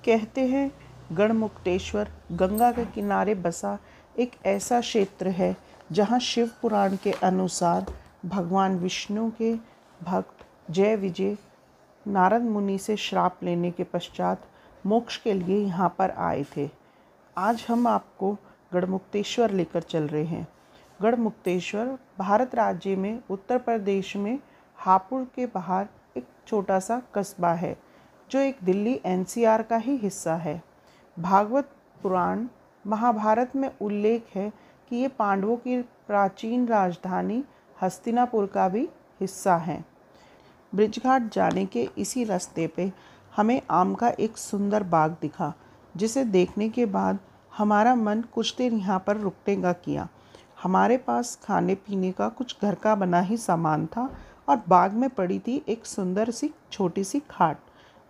कहते हैं गढ़मुक्तेश्वर गंगा के किनारे बसा एक ऐसा क्षेत्र है जहाँ शिव पुराण के अनुसार भगवान विष्णु के भक्त जय विजय नारद मुनि से श्राप लेने के पश्चात मोक्ष के लिए यहाँ पर आए थे। आज हम आपको गढ़मुक्तेश्वर लेकर चल रहे हैं। गढ़मुक्तेश्वर भारत राज्य में उत्तर प्रदेश में हापुड़ के बाहर एक छोटा सा कस्बा है जो एक दिल्ली एनसीआर का ही हिस्सा है। भागवत पुराण महाभारत में उल्लेख है कि ये पांडवों की प्राचीन राजधानी हस्तिनापुर का भी हिस्सा है। ब्रिजघाट जाने के इसी रास्ते पे हमें आम का एक सुंदर बाग दिखा, जिसे देखने के बाद हमारा मन कुछ देर यहाँ पर रुकने का किया। हमारे पास खाने पीने का कुछ घर का बना ही सामान था और बाग में पड़ी थी एक सुंदर सी छोटी सी खाट।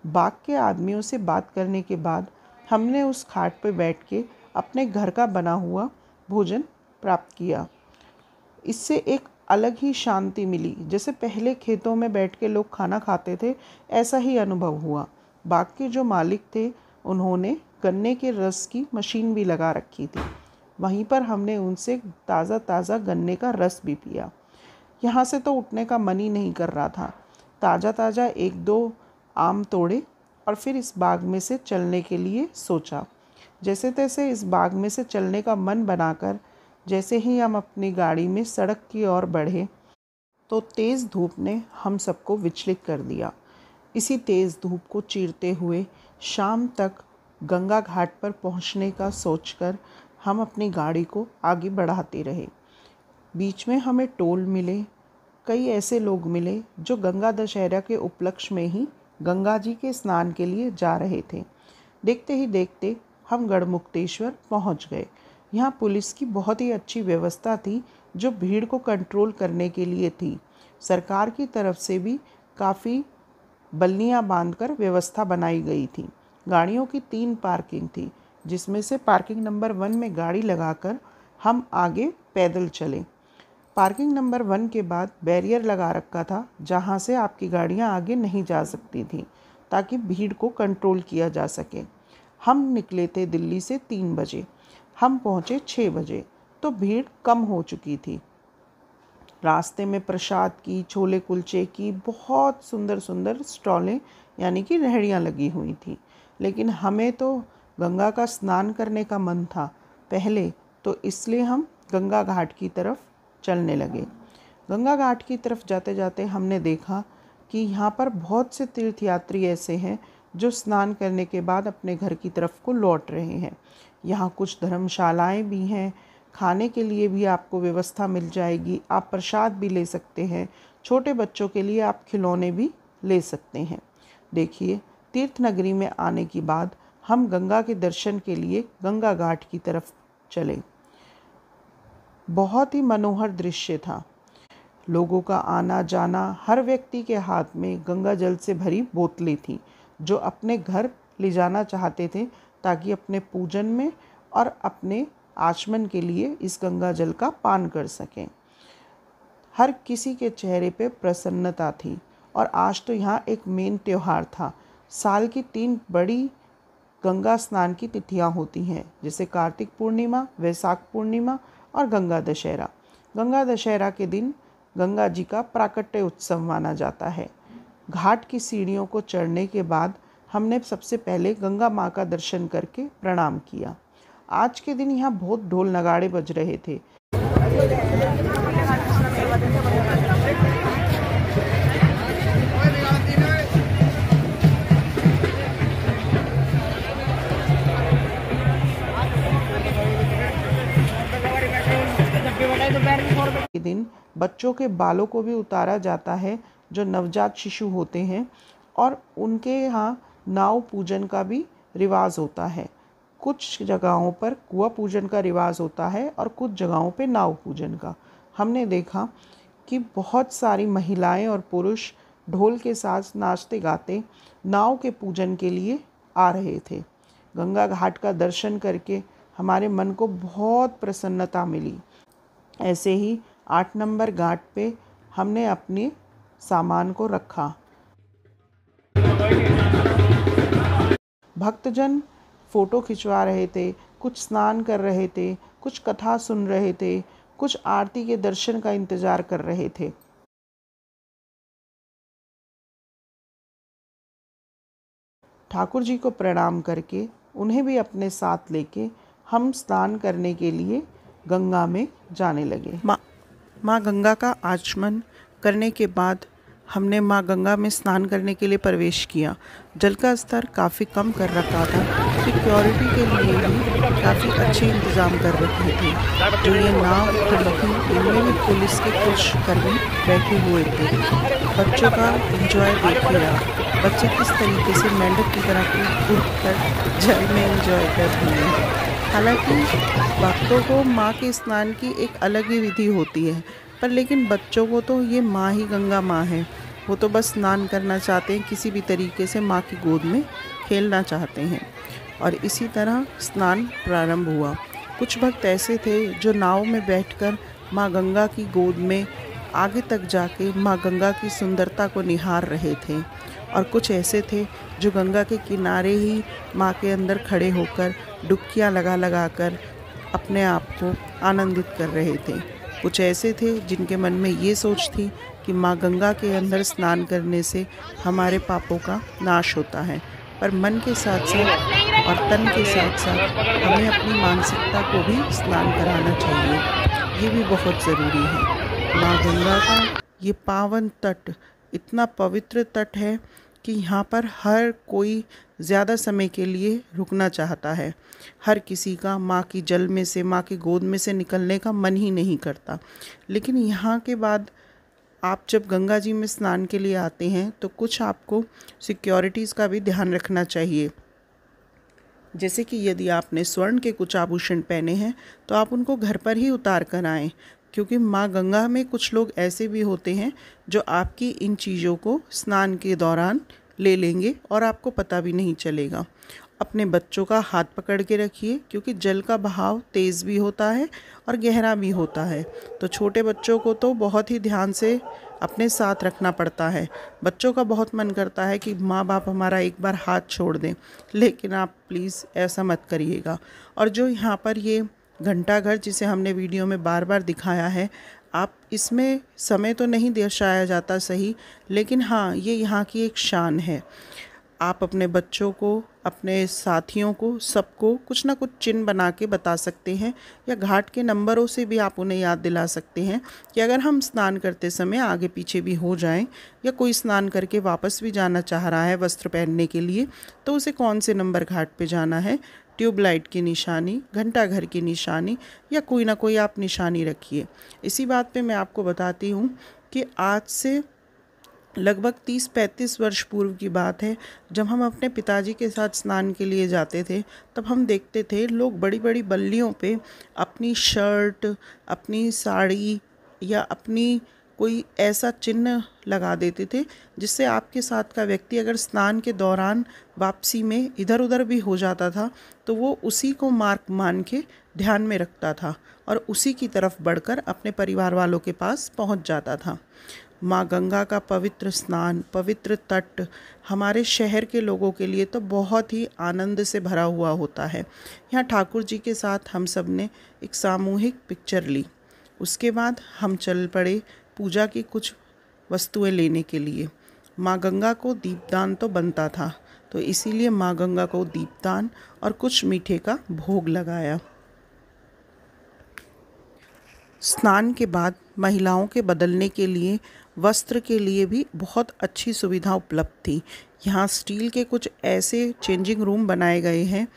बाग के आदमियों से बात करने के बाद हमने उस खाट पर बैठ के अपने घर का बना हुआ भोजन प्राप्त किया। इससे एक अलग ही शांति मिली, जैसे पहले खेतों में बैठ के लोग खाना खाते थे, ऐसा ही अनुभव हुआ। बाग के जो मालिक थे उन्होंने गन्ने के रस की मशीन भी लगा रखी थी। वहीं पर हमने उनसे ताज़ा गन्ने का रस भी पिया। यहाँ से तो उठने का मन ही नहीं कर रहा था। ताज़ा एक दो आम तोड़े और फिर इस बाग में से चलने के लिए सोचा। जैसे तैसे इस बाग में से चलने का मन बनाकर जैसे ही हम अपनी गाड़ी में सड़क की ओर बढ़े तो तेज़ धूप ने हम सबको विचलित कर दिया। इसी तेज़ धूप को चीरते हुए शाम तक गंगा घाट पर पहुंचने का सोचकर हम अपनी गाड़ी को आगे बढ़ाते रहे। बीच में हमें टोल मिले, कई ऐसे लोग मिले जो गंगा दशहरा के उपलक्ष्य में ही गंगा जी के स्नान के लिए जा रहे थे। देखते ही देखते हम गढ़मुक्तेश्वर पहुंच गए। यहाँ पुलिस की बहुत ही अच्छी व्यवस्था थी जो भीड़ को कंट्रोल करने के लिए थी। सरकार की तरफ से भी काफ़ी बल्लियाँ बांधकर व्यवस्था बनाई गई थी। गाड़ियों की 3 पार्किंग थी, जिसमें से पार्किंग नंबर 1 में गाड़ी लगाकर हम आगे पैदल चले। पार्किंग नंबर 1 के बाद बैरियर लगा रखा था, जहाँ से आपकी गाड़ियाँ आगे नहीं जा सकती थी, ताकि भीड़ को कंट्रोल किया जा सके। हम निकले थे दिल्ली से 3 बजे, हम पहुँचे 6 बजे, तो भीड़ कम हो चुकी थी। रास्ते में प्रसाद की, छोले कुलचे की बहुत सुंदर सुंदर स्टॉलें यानी कि रेहड़ियाँ लगी हुई थी। लेकिन हमें तो गंगा का स्नान करने का मन था पहले, तो इसलिए हम गंगा घाट की तरफ चलने लगे। गंगा घाट की तरफ जाते जाते हमने देखा कि यहाँ पर बहुत से तीर्थयात्री ऐसे हैं जो स्नान करने के बाद अपने घर की तरफ को लौट रहे हैं। यहाँ कुछ धर्मशालाएं भी हैं, खाने के लिए भी आपको व्यवस्था मिल जाएगी, आप प्रसाद भी ले सकते हैं, छोटे बच्चों के लिए आप खिलौने भी ले सकते हैं। देखिए, तीर्थ नगरी में आने के बाद हम गंगा के दर्शन के लिए गंगा घाट की तरफ चले। बहुत ही मनोहर दृश्य था। लोगों का आना जाना, हर व्यक्ति के हाथ में गंगा जल से भरी बोतलें थीं जो अपने घर ले जाना चाहते थे, ताकि अपने पूजन में और अपने आचमन के लिए इस गंगा जल का पान कर सकें। हर किसी के चेहरे पे प्रसन्नता थी। और आज तो यहाँ एक मेन त्यौहार था। साल की 3 बड़ी गंगा स्नान की तिथियाँ होती हैं, जैसे कार्तिक पूर्णिमा, वैशाख पूर्णिमा और गंगा दशहरा। गंगा दशहरा के दिन गंगा जी का प्राकट्य उत्सव माना जाता है। घाट की सीढ़ियों को चढ़ने के बाद हमने सबसे पहले गंगा माँ का दर्शन करके प्रणाम किया। आज के दिन यहाँ बहुत ढोल नगाड़े बज रहे थे। के दिन बच्चों के बालों को भी उतारा जाता है जो नवजात शिशु होते हैं, और उनके यहाँ नाव पूजन का भी रिवाज होता है। कुछ जगहों पर कुआं पूजन का रिवाज होता है और कुछ जगहों पे नाव पूजन का। हमने देखा कि बहुत सारी महिलाएं और पुरुष ढोल के साथ नाचते गाते नाव के पूजन के लिए आ रहे थे। गंगा घाट का दर्शन करके हमारे मन को बहुत प्रसन्नता मिली। ऐसे ही 8 नंबर घाट पे हमने अपने सामान को रखा। भक्तजन फ़ोटो खिंचवा रहे थे, कुछ स्नान कर रहे थे, कुछ कथा सुन रहे थे, कुछ आरती के दर्शन का इंतज़ार कर रहे थे। ठाकुर जी को प्रणाम करके उन्हें भी अपने साथ लेके हम स्नान करने के लिए गंगा में जाने लगे। माँ गंगा का आचमन करने के बाद हमने माँ गंगा में स्नान करने के लिए प्रवेश किया। जल का स्तर काफ़ी कम कर रखा था। सिक्योरिटी के लिए भी काफ़ी अच्छे इंतज़ाम कर रखे थे। जो ये नाव खड़ी थी, इनमें भी पुलिस के कुछ कर्मी बैठे हुए थे। बच्चों का एंजॉय देखिए आप, बच्चे किस तरीके से मेंढक की तरह कूद कर जल में एंजॉय कर रहे हैं। हालांकि भक्तों को माँ के स्नान की एक अलग ही विधि होती है, पर लेकिन बच्चों को तो ये माँ ही गंगा माँ है। वो तो बस स्नान करना चाहते हैं, किसी भी तरीके से माँ की गोद में खेलना चाहते हैं। और इसी तरह स्नान प्रारंभ हुआ। कुछ भक्त ऐसे थे जो नाव में बैठकर माँ गंगा की गोद में आगे तक जाके माँ गंगा की सुंदरता को निहार रहे थे, और कुछ ऐसे थे जो गंगा के किनारे ही माँ के अंदर खड़े होकर डुबकियाँ लगा कर अपने आप को आनंदित कर रहे थे। कुछ ऐसे थे जिनके मन में ये सोच थी कि माँ गंगा के अंदर स्नान करने से हमारे पापों का नाश होता है। पर मन के साथ साथ और तन के साथ साथ हमें अपनी मानसिकता को भी स्नान कराना चाहिए, ये भी बहुत ज़रूरी है। माँ गंगा का ये पावन तट इतना पवित्र तट है कि यहाँ पर हर कोई ज़्यादा समय के लिए रुकना चाहता है। हर किसी का माँ की जल में से, माँ की गोद में से निकलने का मन ही नहीं करता। लेकिन यहाँ के बाद आप जब गंगा जी में स्नान के लिए आते हैं तो कुछ आपको सिक्योरिटीज़ का भी ध्यान रखना चाहिए। जैसे कि यदि आपने स्वर्ण के कुछ आभूषण पहने हैं तो आप उनको घर पर ही उतार कर आएँ, क्योंकि माँ गंगा में कुछ लोग ऐसे भी होते हैं जो आपकी इन चीज़ों को स्नान के दौरान ले लेंगे और आपको पता भी नहीं चलेगा। अपने बच्चों का हाथ पकड़ के रखिए, क्योंकि जल का बहाव तेज़ भी होता है और गहरा भी होता है। तो छोटे बच्चों को तो बहुत ही ध्यान से अपने साथ रखना पड़ता है। बच्चों का बहुत मन करता है कि माँ बाप हमारा एक बार हाथ छोड़ दें, लेकिन आप प्लीज़ ऐसा मत करिएगा। और जो यहाँ पर ये घंटाघर जिसे हमने वीडियो में बार बार दिखाया है, आप इसमें समय तो नहीं दर्शाया जाता सही, लेकिन हाँ, ये यहाँ की एक शान है। आप अपने बच्चों को, अपने साथियों को, सबको कुछ ना कुछ चिन्ह बना के बता सकते हैं, या घाट के नंबरों से भी आप उन्हें याद दिला सकते हैं कि अगर हम स्नान करते समय आगे पीछे भी हो जाएं, या कोई स्नान करके वापस भी जाना चाह रहा है वस्त्र पहनने के लिए, तो उसे कौन से नंबर घाट पे जाना है। ट्यूबलाइट की निशानी, घंटाघर की निशानी, या कोई ना कोई आप निशानी रखिए। इसी बात पे मैं आपको बताती हूँ कि आज से लगभग 30-35 वर्ष पूर्व की बात है, जब हम अपने पिताजी के साथ स्नान के लिए जाते थे, तब हम देखते थे लोग बड़ी बड़ी बल्लियों पे अपनी शर्ट, अपनी साड़ी या अपनी कोई ऐसा चिन्ह लगा देते थे जिससे आपके साथ का व्यक्ति अगर स्नान के दौरान वापसी में इधर उधर भी हो जाता था तो वो उसी को मार्क मान के ध्यान में रखता था और उसी की तरफ बढ़कर अपने परिवार वालों के पास पहुंच जाता था। माँ गंगा का पवित्र स्नान, पवित्र तट हमारे शहर के लोगों के लिए तो बहुत ही आनंद से भरा हुआ होता है। यहाँ ठाकुर जी के साथ हम सब ने एक सामूहिक पिक्चर ली। उसके बाद हम चल पड़े पूजा की कुछ वस्तुएं लेने के लिए। माँ गंगा को दीपदान तो बनता था, तो इसीलिए माँ गंगा को दीपदान और कुछ मीठे का भोग लगाया। स्नान के बाद महिलाओं के बदलने के लिए वस्त्र के लिए भी बहुत अच्छी सुविधा उपलब्ध थी। यहाँ स्टील के कुछ ऐसे चेंजिंग रूम बनाए गए हैं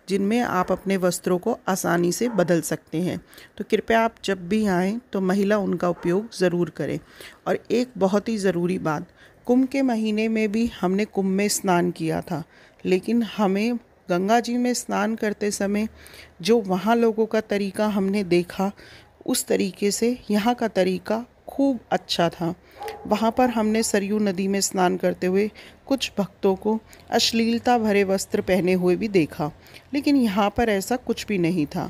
जिनमें आप अपने वस्त्रों को आसानी से बदल सकते हैं। तो कृपया आप जब भी आएँ तो महिला उनका उपयोग ज़रूर करें। और एक बहुत ही ज़रूरी बात, कुंभ के महीने में भी हमने कुंभ में स्नान किया था, लेकिन हमें गंगा जी में स्नान करते समय जो वहाँ लोगों का तरीका हमने देखा, उस तरीके से यहाँ का तरीका खूब अच्छा था। वहाँ पर हमने सरयू नदी में स्नान करते हुए कुछ भक्तों को अश्लीलता भरे वस्त्र पहने हुए भी देखा, लेकिन यहाँ पर ऐसा कुछ भी नहीं था।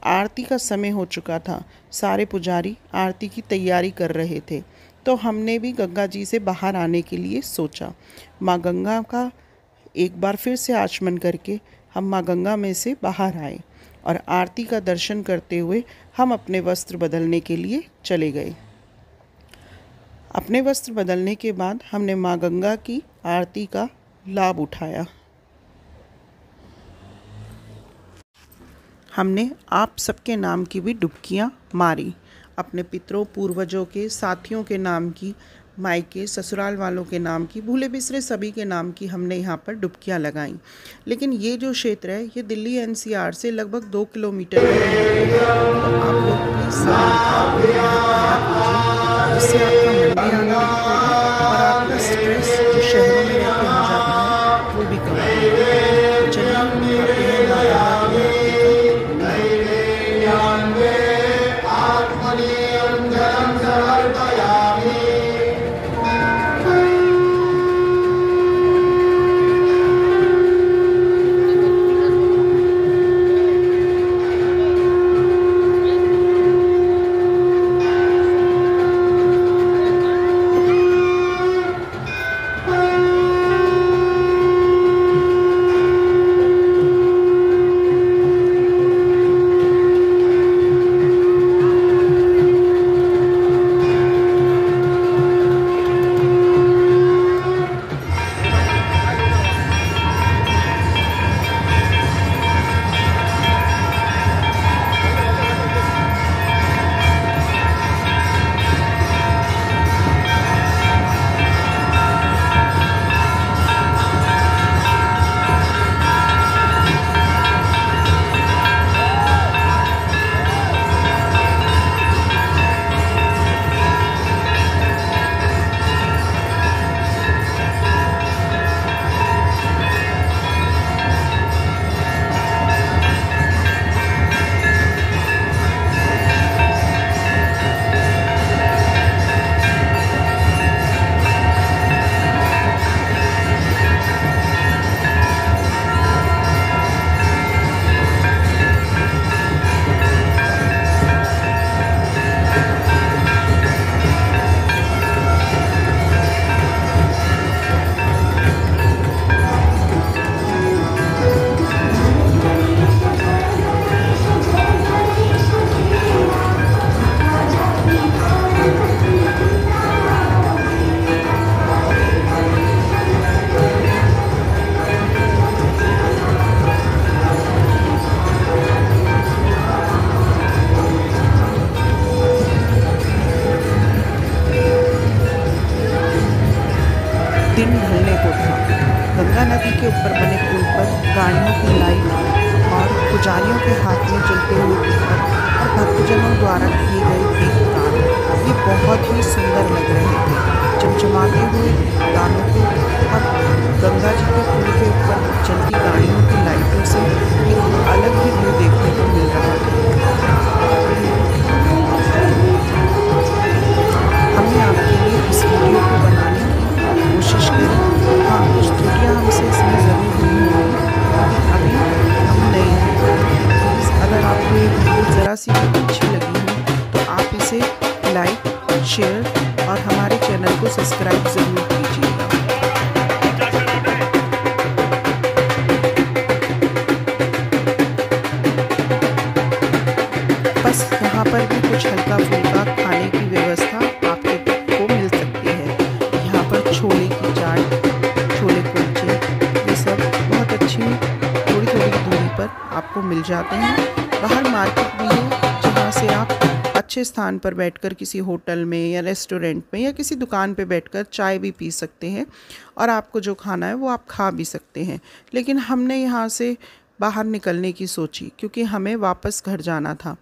आरती का समय हो चुका था, सारे पुजारी आरती की तैयारी कर रहे थे, तो हमने भी गंगा जी से बाहर आने के लिए सोचा। माँ गंगा का एक बार फिर से आचमन करके हम माँ गंगा में से बाहर आए और आरती का दर्शन करते हुए हम अपने वस्त्र बदलने के लिए चले गए। अपने वस्त्र बदलने के बाद हमने माँ गंगा की आरती का लाभ उठाया। हमने आप सबके नाम की भी डुबकियाँ मारी, अपने पितरों पूर्वजों के साथियों के नाम की, मायके ससुराल वालों के नाम की, भूले बिसरे सभी के नाम की हमने यहाँ पर डुबकियाँ लगाईं। लेकिन ये जो क्षेत्र है ये दिल्ली एनसीआर से लगभग 2 किलोमीटर दूर है। तो आप लोग प्लीज़ इससे आपका मन भी आनंदित होगा और आपका स्ट्रेस जो शहरों में रह के हो जाता है वो भी कम होगा। चलिए करते हैं माता की दिन ढलने को था। गंगा नदी के ऊपर बने पुल पर गाड़ियों की लाइन और पुजारियों के हाथ में जलते हुए दीपक और भक्तजनों द्वारा किए गए दीपदान ये बहुत ही सुंदर लग रहे थे। चमचमाते हुए दानों को और गंगा जी के पुल के ऊपर चलती गाड़ियों की लाइटों से एक अलग ही व्यू देखने को मिल रहा था। हमने आपके लिए इस वीडियो को बनाने की कोशिश करी। हाँ, कुछ त्रुटियाँ हमसे इसमें ज़रूर हुई होंगी, लेकिन अभी हम नए हैं। प्लीज़ अगर आपको ये वीडियो ज़रा सी भी अच्छी लगी हो तो आप इसे लाइक, शेयर और हमारे चैनल को सब्सक्राइब ज़रूर कीजिएगा। बस यहाँ पर भी कुछ हल्का फुल्का खाने की व्यवस्था आपको मिल सकती है। यहाँ पर छोले की चाट, छोले कुलचे ये सब बहुत अच्छी थोड़ी थोड़ी दूरी पर आपको मिल जाते हैं। बाहर मार्केट भी है जहाँ से आप अच्छे स्थान पर बैठकर किसी होटल में या रेस्टोरेंट में या किसी दुकान पे बैठकर चाय भी पी सकते हैं और आपको जो खाना है वो आप खा भी सकते हैं। लेकिन हमने यहाँ से बाहर निकलने की सोची क्योंकि हमें वापस घर जाना था।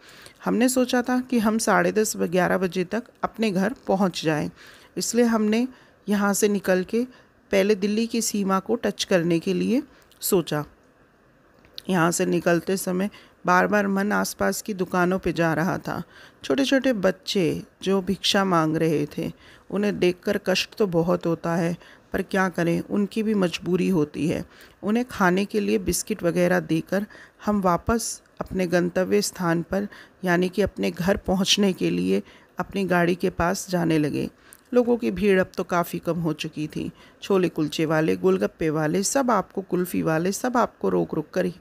हमने सोचा था कि हम 10:30-11 बजे तक अपने घर पहुँच जाएं। इसलिए हमने यहाँ से निकल के पहले दिल्ली की सीमा को टच करने के लिए सोचा। यहाँ से निकलते समय बार बार मन आसपास की दुकानों पे जा रहा था। छोटे छोटे बच्चे जो भिक्षा मांग रहे थे, उन्हें देखकर कष्ट तो बहुत होता है, पर क्या करें, उनकी भी मजबूरी होती है। उन्हें खाने के लिए बिस्किट वगैरह देकर हम वापस अपने गंतव्य स्थान पर यानी कि अपने घर पहुंचने के लिए अपनी गाड़ी के पास जाने लगे। लोगों की भीड़ अब तो काफ़ी कम हो चुकी थी। छोले कुलचे वाले, गोलगप्पे वाले, सब आपको, कुल्फ़ी वाले, सब आपको रोक रोक कर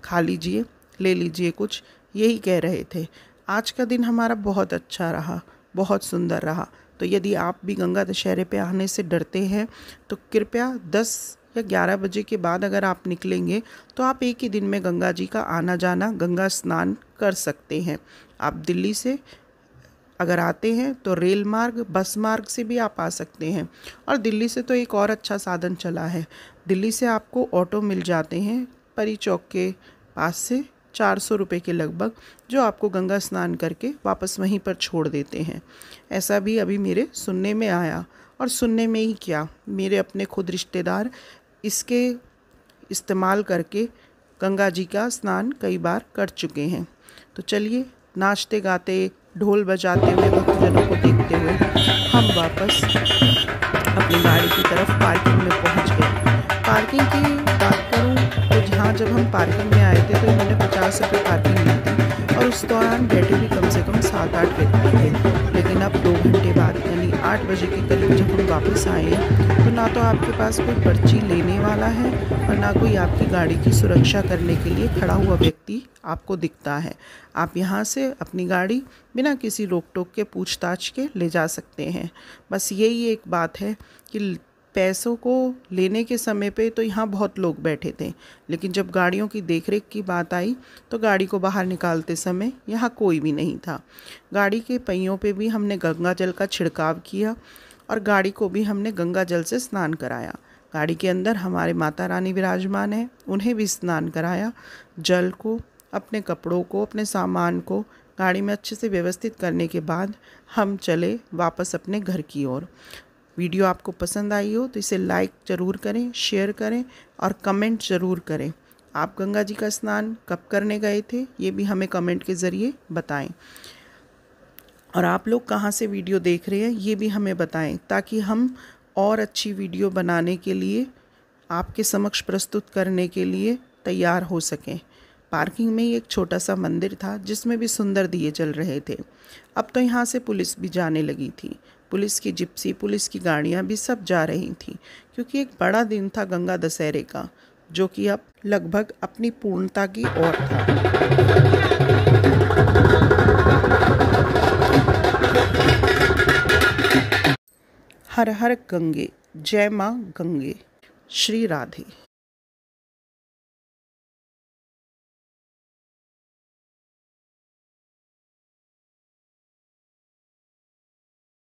खा लीजिए, ले लीजिए कुछ, यही कह रहे थे। आज का दिन हमारा बहुत अच्छा रहा, बहुत सुंदर रहा। तो यदि आप भी गंगा दशहरे पे आने से डरते हैं तो कृपया 10 या 11 बजे के बाद अगर आप निकलेंगे तो आप एक ही दिन में गंगा जी का आना जाना, गंगा स्नान कर सकते हैं। आप दिल्ली से अगर आते हैं तो रेल मार्ग, बस मार्ग से भी आप आ सकते हैं। और दिल्ली से तो एक और अच्छा साधन चला है, दिल्ली से आपको ऑटो मिल जाते हैं परी चौक के पास से 400 रुपये के लगभग, जो आपको गंगा स्नान करके वापस वहीं पर छोड़ देते हैं। ऐसा भी अभी मेरे सुनने में आया, और सुनने में ही क्या, मेरे अपने खुद रिश्तेदार इसके इस्तेमाल करके गंगा जी का स्नान कई बार कर चुके हैं। तो चलिए, नाचते गाते, ढोल बजाते हुए, भक्तजनों को देखते हुए हम वापस अपनी गाड़ी की तरफ पार्किंग में पहुंच गए। पार्किंग की बात करूं तो जहां जब हम पार्किंग में आए थे तो इन्होंने 50 रुपये पार्किंग ली थी, और उस दौरान बैठे भी कम से कम 7-8 व्यक्ति थे। लेकिन अब 2 घंटे बाद यानी 8 बजे के करीब जब हम वापस आए तो ना तो आपके पास कोई पर्ची लेने वाला है और ना कोई आपकी गाड़ी की सुरक्षा करने के लिए खड़ा हुआ व्यक्ति आपको दिखता है। आप यहाँ से अपनी गाड़ी बिना किसी रोक टोक के, पूछताछ के ले जा सकते हैं। बस यही एक बात है कि पैसों को लेने के समय पे तो यहाँ बहुत लोग बैठे थे, लेकिन जब गाड़ियों की देखरेख की बात आई तो गाड़ी को बाहर निकालते समय यहाँ कोई भी नहीं था। गाड़ी के पहियों पे भी हमने गंगा जल का छिड़काव किया और गाड़ी को भी हमने गंगा जल से स्नान कराया। गाड़ी के अंदर हमारे माता रानी विराजमान हैं, उन्हें भी स्नान कराया। जल को, अपने कपड़ों को, अपने सामान को गाड़ी में अच्छे से व्यवस्थित करने के बाद हम चले वापस अपने घर की ओर। वीडियो आपको पसंद आई हो तो इसे लाइक ज़रूर करें, शेयर करें और कमेंट ज़रूर करें। आप गंगा जी का स्नान कब करने गए थे ये भी हमें कमेंट के ज़रिए बताएं, और आप लोग कहाँ से वीडियो देख रहे हैं ये भी हमें बताएं, ताकि हम और अच्छी वीडियो बनाने के लिए, आपके समक्ष प्रस्तुत करने के लिए तैयार हो सकें। पार्किंग में ही एक छोटा सा मंदिर था जिसमें भी सुंदर दिए जल रहे थे। अब तो यहाँ से पुलिस भी जाने लगी थी, पुलिस की जिप्सी, पुलिस की गाड़ियाँ भी सब जा रही थी, क्योंकि एक बड़ा दिन था गंगा दशहरे का, जो कि अब लगभग अपनी पूर्णता की ओर था। हर हर गंगे, जय माँ गंगे, श्री राधे।